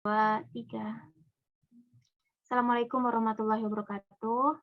2, 3. Assalamualaikum warahmatullahi wabarakatuh.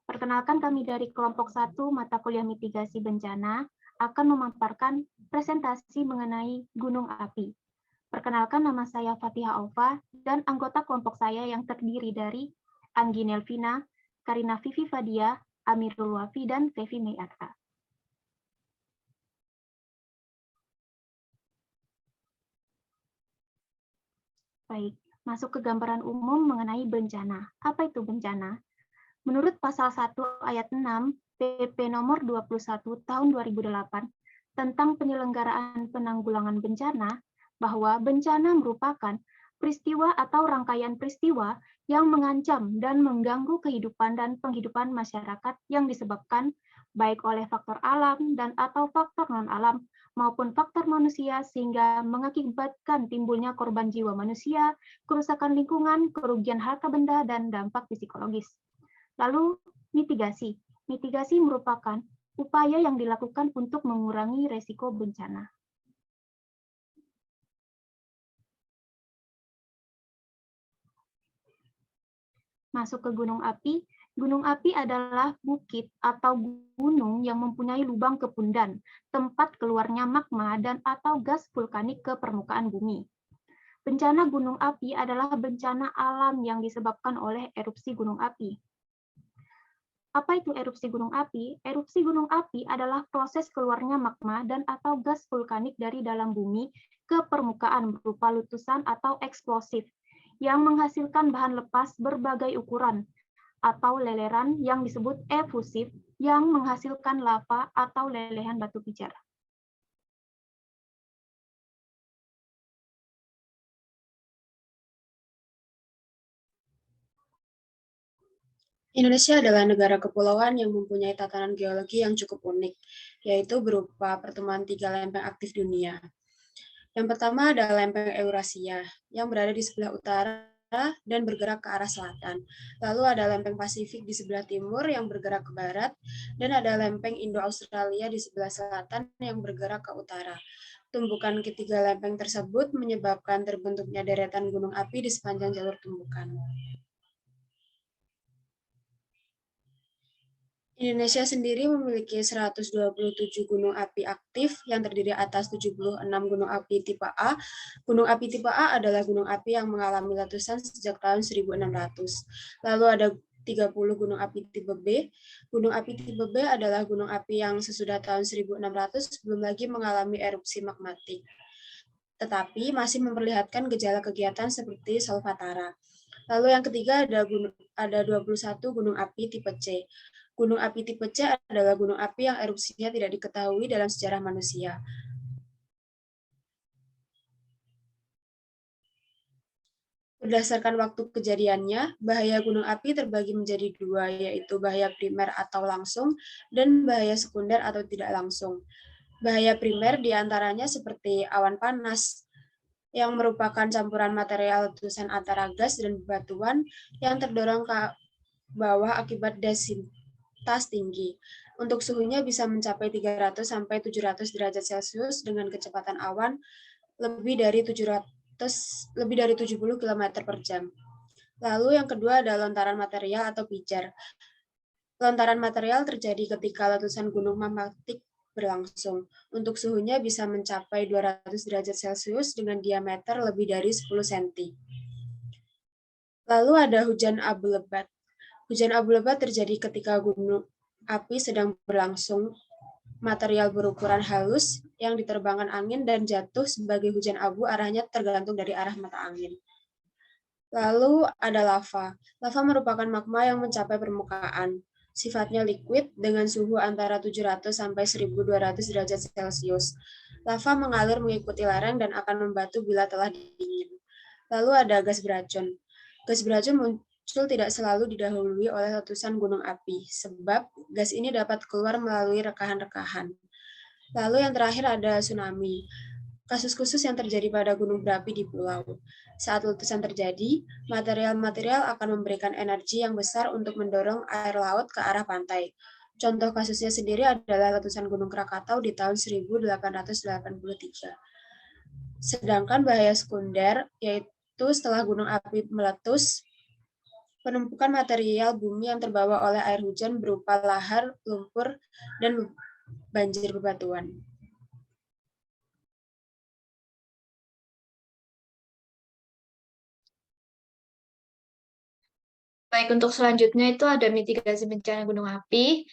Perkenalkan, kami dari kelompok 1 mata kuliah mitigasi bencana akan memaparkan presentasi mengenai gunung api. Perkenalkan, nama saya Fatihah Aufa dan anggota kelompok saya yang terdiri dari Anggi Nelvina, Karina Vivi Fadia, Amirul Wafi, dan Fevi Meiarta. Baik, masuk ke gambaran umum mengenai bencana. Apa itu bencana? Menurut pasal 1 ayat 6 PP nomor 21 tahun 2008 tentang penyelenggaraan penanggulangan bencana, bahwa bencana merupakan peristiwa atau rangkaian peristiwa yang mengancam dan mengganggu kehidupan dan penghidupan masyarakat yang disebabkan baik oleh faktor alam dan atau faktor non-alam maupun faktor manusia sehingga mengakibatkan timbulnya korban jiwa manusia, kerusakan lingkungan, kerugian harta benda, dan dampak psikologis. Lalu, mitigasi. Mitigasi merupakan upaya yang dilakukan untuk mengurangi resiko bencana. Masuk ke gunung api. Gunung api adalah bukit atau gunung yang mempunyai lubang kepundan, tempat keluarnya magma dan atau gas vulkanik ke permukaan bumi. Bencana gunung api adalah bencana alam yang disebabkan oleh erupsi gunung api. Apa itu erupsi gunung api? Erupsi gunung api adalah proses keluarnya magma dan atau gas vulkanik dari dalam bumi ke permukaan berupa letusan atau eksplosif yang menghasilkan bahan lepas berbagai ukuran atau leleran yang disebut efusif yang menghasilkan lava atau lelehan batu pijar. Indonesia adalah negara kepulauan yang mempunyai tatanan geologi yang cukup unik, yaitu berupa pertemuan 3 lempeng aktif dunia. Yang pertama adalah lempeng Eurasia, yang berada di sebelah utara dan bergerak ke arah selatan. Lalu ada lempeng Pasifik di sebelah timur yang bergerak ke barat, dan ada lempeng Indo-Australia di sebelah selatan yang bergerak ke utara. Tumbukan ketiga lempeng tersebut menyebabkan terbentuknya deretan gunung api di sepanjang jalur tumbukan. Indonesia sendiri memiliki 127 gunung api aktif yang terdiri atas 76 gunung api tipe A. Gunung api tipe A adalah gunung api yang mengalami letusan sejak tahun 1600. Lalu ada 30 gunung api tipe B. Gunung api tipe B adalah gunung api yang sesudah tahun 1600 belum lagi mengalami erupsi magmatik, tetapi masih memperlihatkan gejala kegiatan seperti solfatara. Lalu yang ketiga ada 21 gunung api tipe C. Gunung api tipe C adalah gunung api yang erupsinya tidak diketahui dalam sejarah manusia. Berdasarkan waktu kejadiannya, bahaya gunung api terbagi menjadi dua, yaitu bahaya primer atau langsung dan bahaya sekunder atau tidak langsung. Bahaya primer diantaranya seperti awan panas, yang merupakan campuran material letusan antara gas dan bebatuan yang terdorong ke bawah akibat densitas tinggi. Untuk suhunya bisa mencapai 300 sampai 700 derajat Celcius dengan kecepatan awan lebih dari 70 km per jam. Lalu yang kedua ada lontaran material atau pijar. Lontaran material terjadi ketika letusan gunung magmatik berlangsung. Untuk suhunya bisa mencapai 200 derajat Celcius dengan diameter lebih dari 10 cm. Lalu ada hujan abu lebat. Hujan abu lebat terjadi ketika gunung api sedang berlangsung. Material berukuran halus yang diterbangkan angin dan jatuh sebagai hujan abu arahnya tergantung dari arah mata angin. Lalu ada lava. Lava merupakan magma yang mencapai permukaan. Sifatnya liquid dengan suhu antara 700 sampai 1200 derajat Celcius. Lava mengalir mengikuti lereng dan akan membatu bila telah dingin. Lalu ada gas beracun. Gas beracun muncul tidak selalu didahului oleh letusan gunung api, sebab gas ini dapat keluar melalui rekahan-rekahan. Lalu yang terakhir ada tsunami. Kasus khusus yang terjadi pada gunung berapi di pulau. Saat letusan terjadi, material-material akan memberikan energi yang besar untuk mendorong air laut ke arah pantai. Contoh kasusnya sendiri adalah letusan Gunung Krakatau di tahun 1883. Sedangkan bahaya sekunder, yaitu setelah gunung api meletus, penumpukan material bumi yang terbawa oleh air hujan berupa lahar, lumpur, dan banjir bebatuan. Baik, untuk selanjutnya itu ada mitigasi bencana gunung api.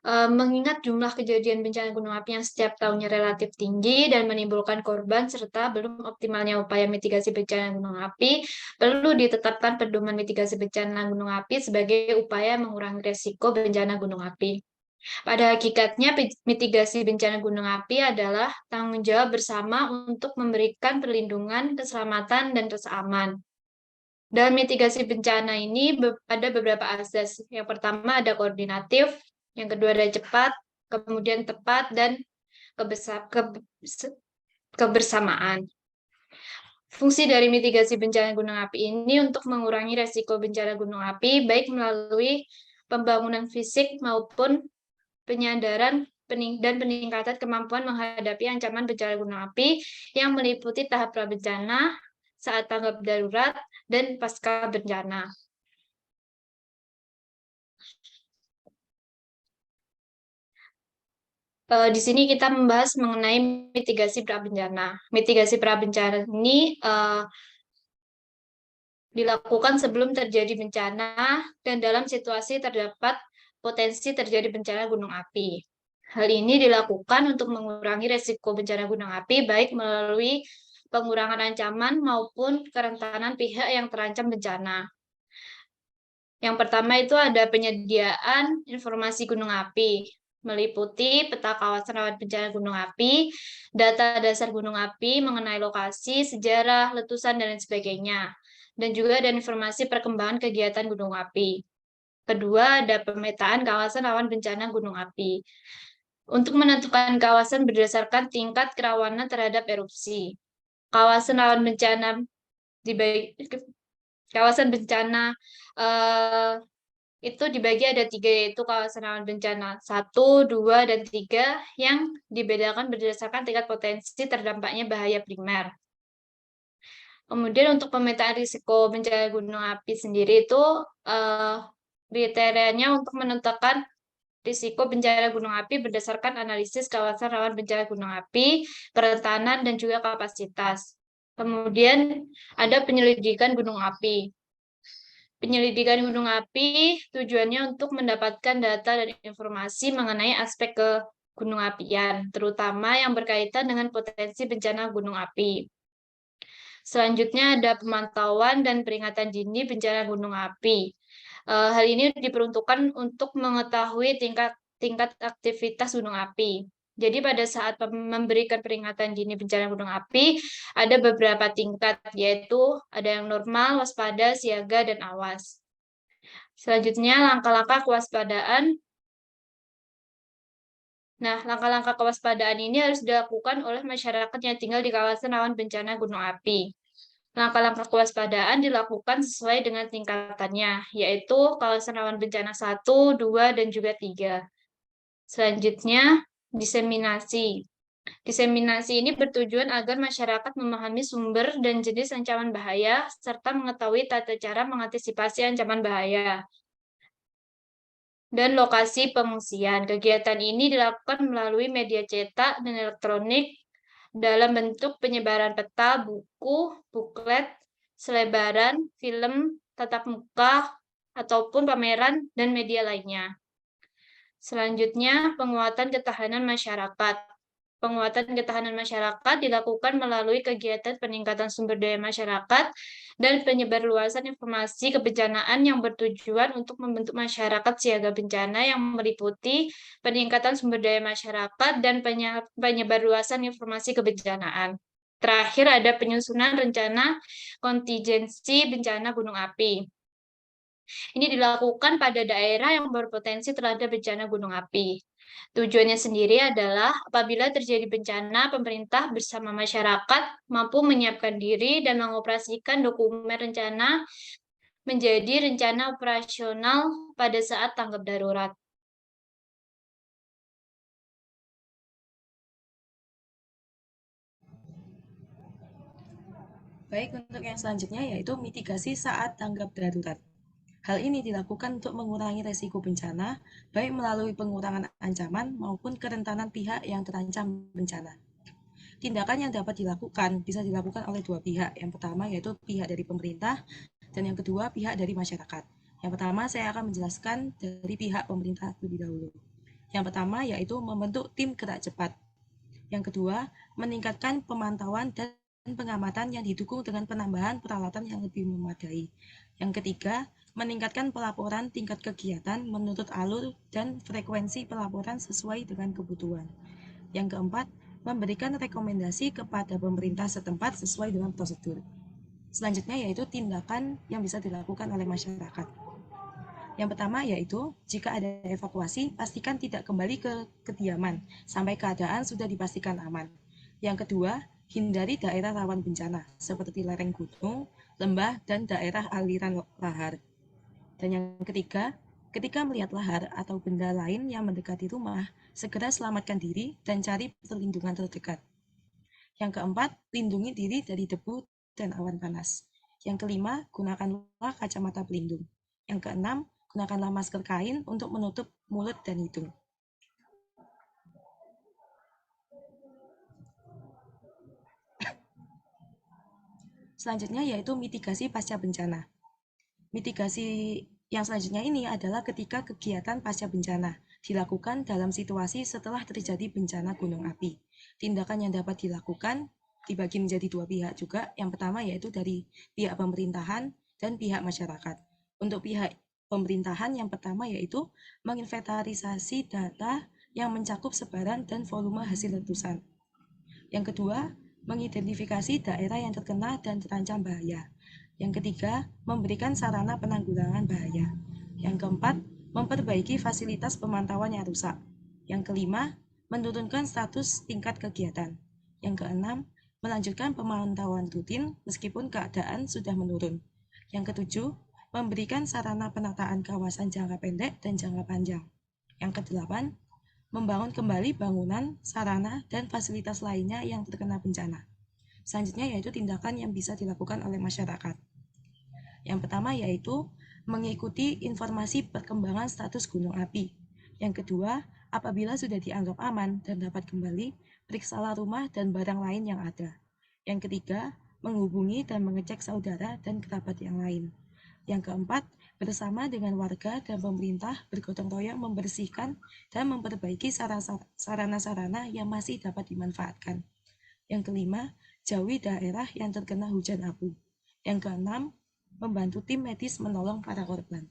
Mengingat jumlah kejadian bencana gunung api yang setiap tahunnya relatif tinggi dan menimbulkan korban serta belum optimalnya upaya mitigasi bencana gunung api, perlu ditetapkan pedoman mitigasi bencana gunung api sebagai upaya mengurangi resiko bencana gunung api. Pada hakikatnya, mitigasi bencana gunung api adalah tanggung jawab bersama untuk memberikan perlindungan, keselamatan, dan rasa aman. Dalam mitigasi bencana ini ada beberapa asas. Yang pertama ada koordinatif, yang kedua ada cepat, kemudian tepat, dan kebersamaan. Fungsi dari mitigasi bencana gunung api ini untuk mengurangi resiko bencana gunung api, baik melalui pembangunan fisik maupun penyadaran dan peningkatan kemampuan menghadapi ancaman bencana gunung api yang meliputi tahap prabencana, saat tanggap darurat, dan pasca bencana. Di sini kita membahas mengenai mitigasi prabencana. Mitigasi prabencana ini dilakukan sebelum terjadi bencana dan dalam situasi terdapat potensi terjadi bencana gunung api. Hal ini dilakukan untuk mengurangi resiko bencana gunung api, baik melalui pengurangan ancaman maupun kerentanan pihak yang terancam bencana. Yang pertama itu ada penyediaan informasi gunung api, meliputi peta kawasan rawan bencana gunung api, data dasar gunung api mengenai lokasi, sejarah, letusan, dan lain sebagainya. Dan juga ada informasi perkembangan kegiatan gunung api. Kedua, ada pemetaan kawasan rawan bencana gunung api. Untuk menentukan kawasan berdasarkan tingkat kerawanan terhadap erupsi. Kawasan rawan bencana itu dibagi ada 3, yaitu kawasan rawan bencana 1, 2, dan 3 yang dibedakan berdasarkan tingkat potensi terdampaknya bahaya primer. Kemudian untuk pemetaan risiko bencana gunung api sendiri itu kriterianya untuk menentukan risiko bencana gunung api berdasarkan analisis kawasan rawan bencana gunung api, kerentanan, dan juga kapasitas. Kemudian ada penyelidikan gunung api. Penyelidikan gunung api tujuannya untuk mendapatkan data dan informasi mengenai aspek gunung apian, terutama yang berkaitan dengan potensi bencana gunung api. Selanjutnya ada pemantauan dan peringatan dini bencana gunung api. Hal ini diperuntukkan untuk mengetahui tingkat aktivitas gunung api. Jadi pada saat memberikan peringatan dini bencana gunung api, ada beberapa tingkat, yaitu ada yang normal, waspada, siaga, dan awas. Selanjutnya, langkah-langkah kewaspadaan. Nah, langkah-langkah kewaspadaan ini harus dilakukan oleh masyarakat yang tinggal di kawasan rawan bencana gunung api. Langkah-langkah kewaspadaan dilakukan sesuai dengan tingkatannya, yaitu kawasan rawan bencana 1, 2, dan juga 3. Selanjutnya, diseminasi. Diseminasi ini bertujuan agar masyarakat memahami sumber dan jenis ancaman bahaya, serta mengetahui tata cara mengantisipasi ancaman bahaya dan lokasi pengungsian. Kegiatan ini dilakukan melalui media cetak dan elektronik dalam bentuk penyebaran peta, buku, buklet, selebaran, film, tatap muka, ataupun pameran dan media lainnya. Selanjutnya, penguatan ketahanan masyarakat. Penguatan ketahanan masyarakat dilakukan melalui kegiatan peningkatan sumber daya masyarakat dan penyebarluasan informasi kebencanaan yang bertujuan untuk membentuk masyarakat siaga bencana yang meliputi peningkatan sumber daya masyarakat dan penyebarluasan informasi kebencanaan. Terakhir ada penyusunan rencana kontingensi bencana gunung api. Ini dilakukan pada daerah yang berpotensi terhadap bencana gunung api. Tujuannya sendiri adalah apabila terjadi bencana, pemerintah bersama masyarakat mampu menyiapkan diri dan mengoperasikan dokumen rencana menjadi rencana operasional pada saat tanggap darurat. Baik, untuk yang selanjutnya yaitu mitigasi saat tanggap darurat. Hal ini dilakukan untuk mengurangi resiko bencana, baik melalui pengurangan ancaman maupun kerentanan pihak yang terancam bencana. Tindakan yang dapat dilakukan bisa dilakukan oleh dua pihak. Yang pertama yaitu pihak dari pemerintah dan yang kedua pihak dari masyarakat. Yang pertama saya akan menjelaskan dari pihak pemerintah terlebih dahulu. Yang pertama yaitu membentuk tim gerak cepat. Yang kedua, meningkatkan pemantauan dan pengamatan yang didukung dengan penambahan peralatan yang lebih memadai. Yang ketiga, meningkatkan pelaporan tingkat kegiatan menurut alur dan frekuensi pelaporan sesuai dengan kebutuhan. Yang keempat, memberikan rekomendasi kepada pemerintah setempat sesuai dengan prosedur. Selanjutnya yaitu tindakan yang bisa dilakukan oleh masyarakat. Yang pertama yaitu jika ada evakuasi, pastikan tidak kembali ke kediaman sampai keadaan sudah dipastikan aman. Yang kedua, hindari daerah rawan bencana seperti lereng gunung, lembah, dan daerah aliran lahar. Dan yang ketiga, ketika melihat lahar atau benda lain yang mendekati rumah, segera selamatkan diri dan cari perlindungan terdekat. Yang keempat, lindungi diri dari debu dan awan panas. Yang kelima, gunakanlah kacamata pelindung. Yang keenam, gunakanlah masker kain untuk menutup mulut dan hidung. Selanjutnya yaitu mitigasi pasca bencana. Mitigasi yang selanjutnya ini adalah ketika kegiatan pasca bencana dilakukan dalam situasi setelah terjadi bencana gunung api. Tindakan yang dapat dilakukan dibagi menjadi dua pihak juga. Yang pertama yaitu dari pihak pemerintahan dan pihak masyarakat. Untuk pihak pemerintahan yang pertama yaitu menginventarisasi data yang mencakup sebaran dan volume hasil letusan. Yang kedua, mengidentifikasi daerah yang terkena dan terancam bahaya. Yang ketiga, memberikan sarana penanggulangan bahaya. Yang keempat, memperbaiki fasilitas pemantauan yang rusak. Yang kelima, menurunkan status tingkat kegiatan. Yang keenam, melanjutkan pemantauan rutin meskipun keadaan sudah menurun. Yang ketujuh, memberikan sarana penataan kawasan jangka pendek dan jangka panjang. Yang kedelapan, membangun kembali bangunan, sarana, dan fasilitas lainnya yang terkena bencana. Selanjutnya yaitu tindakan yang bisa dilakukan oleh masyarakat. Yang pertama yaitu mengikuti informasi perkembangan status gunung api. Yang kedua, apabila sudah dianggap aman dan dapat kembali, periksalah rumah dan barang lain yang ada. Yang ketiga, menghubungi dan mengecek saudara dan kerabat yang lain. Yang keempat, bersama dengan warga dan pemerintah bergotong royong membersihkan dan memperbaiki sarana-sarana yang masih dapat dimanfaatkan. Yang kelima, jauhi daerah yang terkena hujan abu. Yang keenam, membantu tim medis menolong para korban.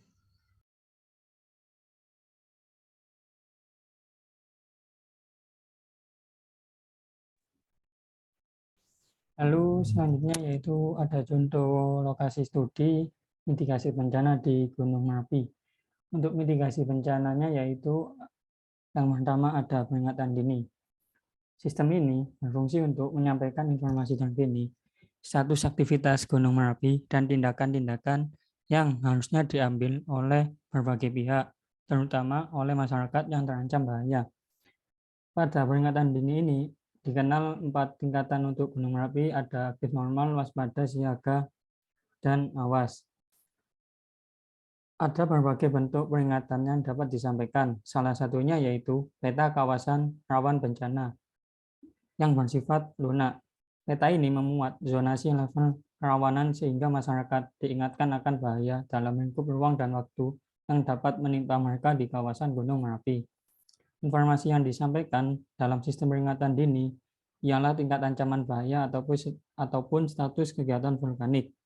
Lalu selanjutnya yaitu ada contoh lokasi studi mitigasi bencana di Gunung Merapi. Untuk mitigasi bencananya yaitu yang pertama ada peringatan dini. Sistem ini berfungsi untuk menyampaikan informasi terkini, status aktivitas Gunung Merapi, dan tindakan-tindakan yang harusnya diambil oleh berbagai pihak, terutama oleh masyarakat yang terancam bahaya. Pada peringatan dini ini, dikenal 4 tingkatan untuk Gunung Merapi, ada aktif normal, waspada, siaga, dan awas. Ada berbagai bentuk peringatan yang dapat disampaikan. Salah satunya yaitu peta kawasan rawan bencana yang bersifat lunak. Peta ini memuat zonasi level kerawanan sehingga masyarakat diingatkan akan bahaya dalam lingkup ruang dan waktu yang dapat menimpa mereka di kawasan Gunung Merapi. Informasi yang disampaikan dalam sistem peringatan dini ialah tingkat ancaman bahaya ataupun status kegiatan vulkanik.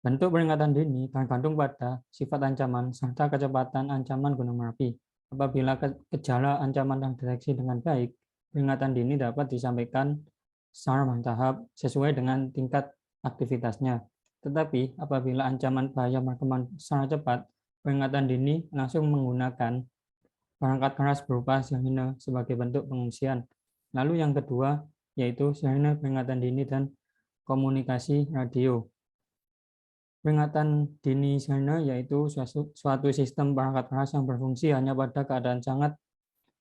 Bentuk peringatan dini tergantung pada sifat ancaman serta kecepatan ancaman Gunung Merapi. Apabila gejala ancaman terdeteksi dengan baik, peringatan dini dapat disampaikan secara bertahap sesuai dengan tingkat aktivitasnya. Tetapi apabila ancaman bahaya berkembang secara cepat, peringatan dini langsung menggunakan perangkat keras berupa sirine sebagai bentuk pengungsian. Lalu yang kedua yaitu sirine peringatan dini dan komunikasi radio. Peringatan dini sirine yaitu suatu sistem perangkat keras yang berfungsi hanya pada keadaan sangat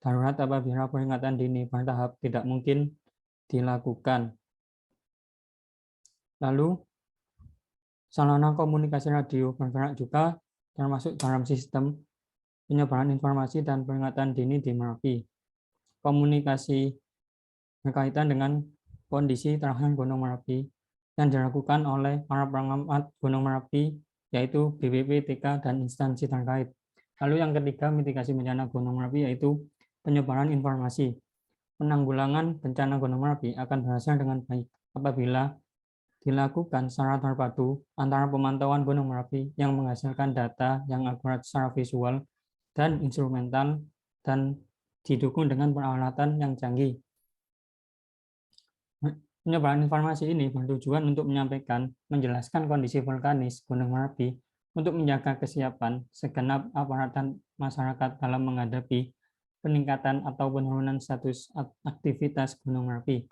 darurat apabila peringatan dini bertahap tidak mungkin dilakukan. Lalu, sarana komunikasi radio bergerak juga termasuk dalam sistem penyebaran informasi dan peringatan dini di Merapi. Komunikasi berkaitan dengan kondisi terakhir Gunung Merapi yang dilakukan oleh para pengamat Gunung Merapi, yaitu BPPTK dan instansi terkait. Lalu yang ketiga, mitigasi bencana Gunung Merapi, yaitu penyebaran informasi. Penanggulangan bencana Gunung Merapi akan berhasil dengan baik apabila dilakukan secara terpadu antara pemantauan Gunung Merapi yang menghasilkan data yang akurat secara visual dan instrumental dan didukung dengan peralatan yang canggih. Penyebaran informasi ini bertujuan untuk menyampaikan, menjelaskan kondisi vulkanis Gunung Merapi untuk menjaga kesiapan segenap aparat dan masyarakat dalam menghadapi peningkatan atau penurunan status aktivitas Gunung Merapi.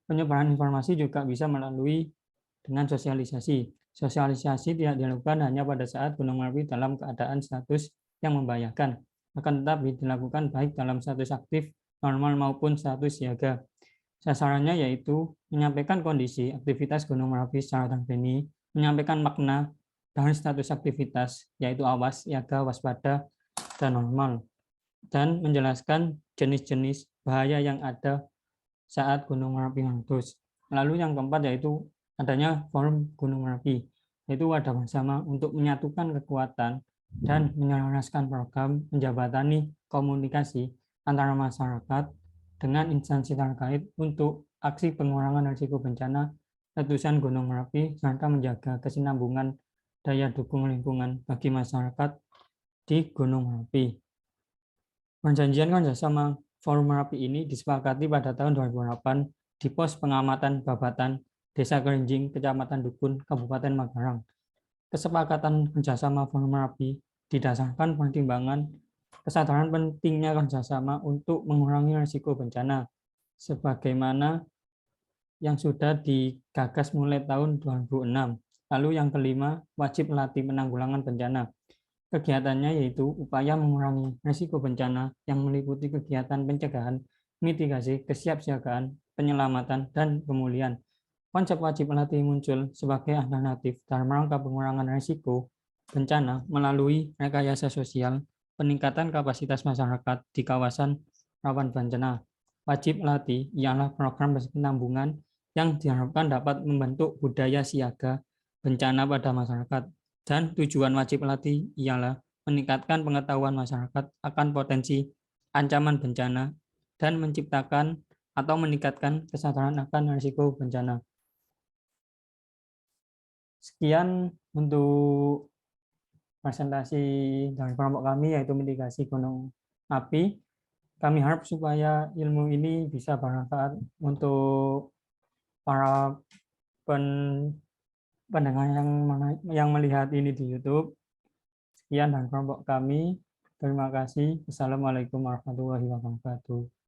Penyebaran informasi juga bisa melalui dengan sosialisasi. Sosialisasi tidak dilakukan hanya pada saat Gunung Merapi dalam keadaan status yang membahayakan, akan tetapi dilakukan baik dalam status aktif, normal maupun status siaga. Sasarannya yaitu menyampaikan kondisi aktivitas Gunung Merapi secara terkini, menyampaikan makna dari status aktivitas, yaitu awas, siaga, waspada, dan normal, dan menjelaskan jenis-jenis bahaya yang ada saat Gunung Merapi meletus. Lalu yang keempat yaitu adanya forum Gunung Merapi, yaitu wadah bersama untuk menyatukan kekuatan dan menyelaraskan program menjabatani komunikasi antara masyarakat dengan instansi terkait untuk aksi pengurangan risiko bencana letusan Gunung Merapi serta menjaga kesinambungan daya dukung lingkungan bagi masyarakat di Gunung Merapi. Perjanjian kerjasama Forum Merapi ini disepakati pada tahun 2008 di pos pengamatan Babatan, Desa Kerinjing, Kecamatan Dukun, Kabupaten Magelang. Kesepakatan kerjasama Forum Merapi didasarkan pertimbangan kesadaran pentingnya kerjasama untuk mengurangi risiko bencana, sebagaimana yang sudah digagas mulai tahun 2006. Lalu yang kelima, wajib latih penanggulangan bencana. Kegiatannya yaitu upaya mengurangi risiko bencana yang meliputi kegiatan pencegahan, mitigasi, kesiapsiagaan, penyelamatan, dan pemulihan. Konsep wajib latih muncul sebagai alternatif dalam rangka pengurangan risiko bencana melalui rekayasa sosial, peningkatan kapasitas masyarakat di kawasan rawan bencana. Wajib latih ialah program berkesinambungan yang diharapkan dapat membentuk budaya siaga bencana pada masyarakat. Dan tujuan wajib latih ialah meningkatkan pengetahuan masyarakat akan potensi ancaman bencana dan menciptakan atau meningkatkan kesadaran akan risiko bencana. Sekian untuk presentasi dari kelompok kami, yaitu mitigasi gunung api. Kami harap supaya ilmu ini bisa bermanfaat untuk para pendengar yang melihat ini di YouTube. Sekian dari kelompok kami. Terima kasih. Assalamualaikum warahmatullahi wabarakatuh.